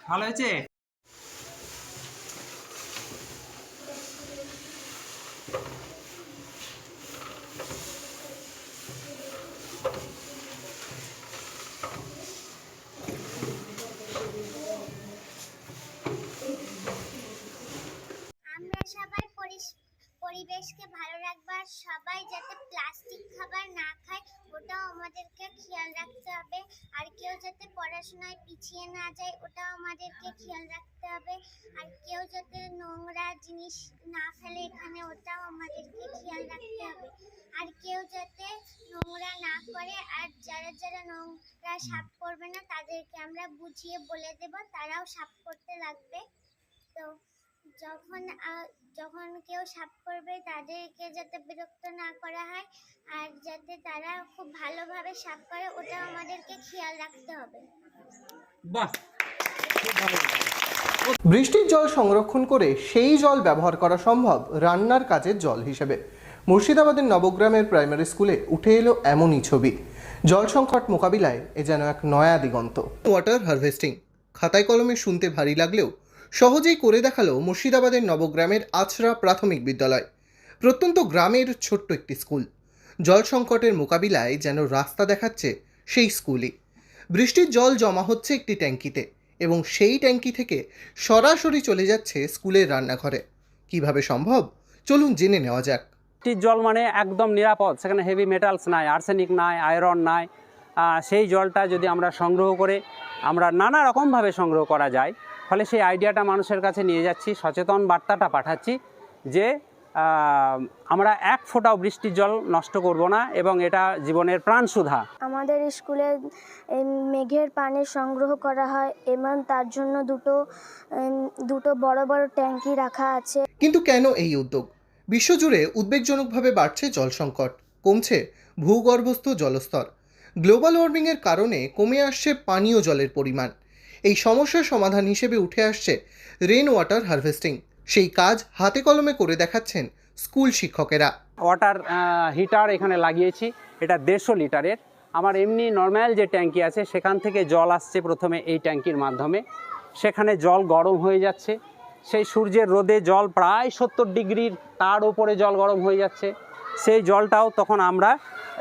ভালো হয়েছে। আমরা সবাই পরিবেশকে ভালো রাখবার, সবাই যাতে প্লাস্টিক খাবার না খায় ওটাও আমাদেরকে খেয়াল রাখতে হবে। আর কেউ যাতে পড়াশোনায় পিছিয়ে না যায় ওটাও আমাদেরকে খেয়াল রাখতে হবে। আর কেউ যাতে নোংরা জিনিস না ফেলে এখানে ওটাও আমাদেরকে খেয়াল রাখতে হবে। আর কেউ যাতে নোংরা না করে, আর যারা যারা নোংরা সাফ করবে না তাদেরকে আমরা বুঝিয়ে বলে দেব, তারাও সাফ করতে লাগবে। তো যখন কেউ সাফ করবে তাদেরকে যাতে বিরক্ত না করা হয়, আর যাতে তারা খুব ভালোভাবে সাফ করে ওটা আমাদেরকে খেয়াল রাখতে হবে। বাহ, খুব ভালো। বৃষ্টির জল সংরক্ষণ করে সেই জল ব্যবহার করা সম্ভব রান্নার কাজের জল হিসেবে। মুর্শিদাবাদের নবগ্রামের প্রাইমারি স্কুলে উঠে এলো এমনই ছবি। জল সংকট মোকাবিলায় এ যেন এক নয়া দিগন্ত। ওয়াটার হারভেস্টিং খাতায় কলমে শুনতে ভারী লাগলেও সহজেই করে দেখালো মুর্শিদাবাদের নবগ্রামের আছড়া প্রাথমিক বিদ্যালয়। প্রত্যন্ত গ্রামের ছোট্ট একটি স্কুল। জল সংকটের মোকাবিলায় যেন রাস্তা দেখাচ্ছে সেই স্কুলই। বৃষ্টির জল জমা হচ্ছে একটি ট্যাঙ্কিতে এবং সেই ট্যাঙ্কি থেকে সরাসরি চলে যাচ্ছে স্কুলের রান্নাঘরে। কিভাবে সম্ভব, চলুন জেনে নেওয়া যাক। বৃষ্টির জল মানে একদম নিরাপদ, সেখানে হেভি মেটালস নাই, আর্সেনিক নাই, আয়রন নাই। সেই জলটা যদি আমরা সংগ্রহ করে আমরা নানা রকমভাবে সংগ্রহ করা যায়, ফলে সেই আইডিয়াটা মানুষের কাছে নিয়ে যাচ্ছি, সচেতন বার্তাটা পাঠাচ্ছি যে আমরা এক ফোঁটাও বৃষ্টির জল নষ্ট করব না এবং এটা জীবনের প্রাণ সুধা। আমাদের স্কুলে মেঘের পানি সংগ্রহ করা হয় এবং তার জন্য দুটো বড় বড় ট্যাঙ্কি রাখা আছে। কিন্তু কেন এই উদ্যোগ? বিশ্বজুড়ে উদ্বেগজনকভাবে বাড়ছে জল সংকট, কমছে ভূগর্ভস্থ জলস্তর। গ্লোবাল ওয়ার্মিংয়ের কারণে কমে আসছে পানীয় জলের পরিমাণ। এই সমস্যার সমাধান হিসেবে উঠে আসছে রেন ওয়াটার হারভেস্টিং। সেই কাজ হাতে কলমে করে দেখাচ্ছেন স্কুল শিক্ষকেরা। ওয়াটার হিটার এখানে লাগিয়েছি, এটা 150 লিটারের। আমার এমনি নর্মাল যে ট্যাঙ্কি আছে সেখান থেকে জল আসছে প্রথমে এই ট্যাঙ্কির মাধ্যমে, সেখানে জল গরম হয়ে যাচ্ছে। সেই সূর্যের রোদে জল প্রায় 70 ডিগ্রির তার উপরে জল গরম হয়ে যাচ্ছে। সেই জলটাও তখন আমরা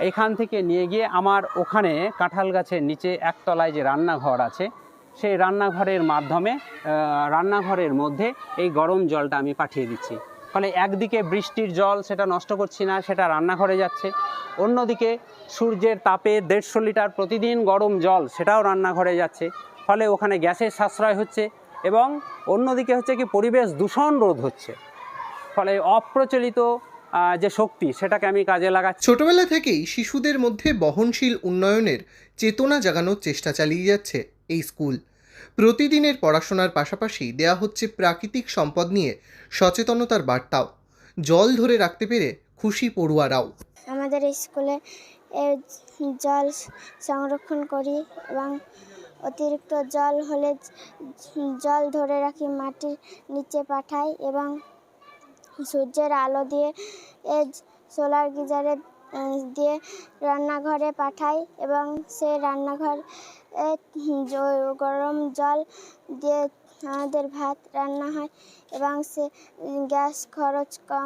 এখান থেকে নিয়ে গিয়ে আমার ওখানে কাঁঠাল গাছের নিচে একতলায় যে রান্নাঘর আছে সেই রান্নাঘরের মাধ্যমে রান্নাঘরের মধ্যে এই গরম জলটা আমি পাঠিয়ে দিচ্ছি। ফলে একদিকে বৃষ্টির জল সেটা নষ্ট করছি না, সেটা রান্নাঘরে যাচ্ছে। অন্যদিকে সূর্যের তাপে 150 লিটার প্রতিদিন গরম জল সেটাও রান্নাঘরে যাচ্ছে। ফলে ওখানে গ্যাসের সাশ্রয় হচ্ছে এবং অন্যদিকে হচ্ছে কি পরিবেশ দূষণ রোধ হচ্ছে। ফলে অপ্রচলিত যে শক্তি সেটাকে আমি কাজে লাগাচ্ছি। ছোটবেলা থেকেই শিশুদের মধ্যে বহনশীল উন্নয়নের চেতনা জাগানোর চেষ্টা চালিয়ে যাচ্ছে এই স্কুল। প্রতিদিনের পড়াশোনার পাশাপাশি দেয়া হচ্ছে প্রাকৃতিক সম্পদ নিয়ে সচেতনতার বার্তাও। জল ধরে রাখতে পেরে খুশি পড়ুয়ারাও। আমাদের স্কুলে জল সংরক্ষণ করি এবং অতিরিক্ত জল হলে জল ধরে রাখি, মাটির নিচে পাঠাই এবং সূর্যের আলো দিয়ে সোলার গিজারে দিয়ে রান্নাঘরে পাঠাই এবং সেই রান্নাঘর গরম জল দিয়ে আমাদের ভাত রান্না হয় এবং সে গ্যাস খরচ কম।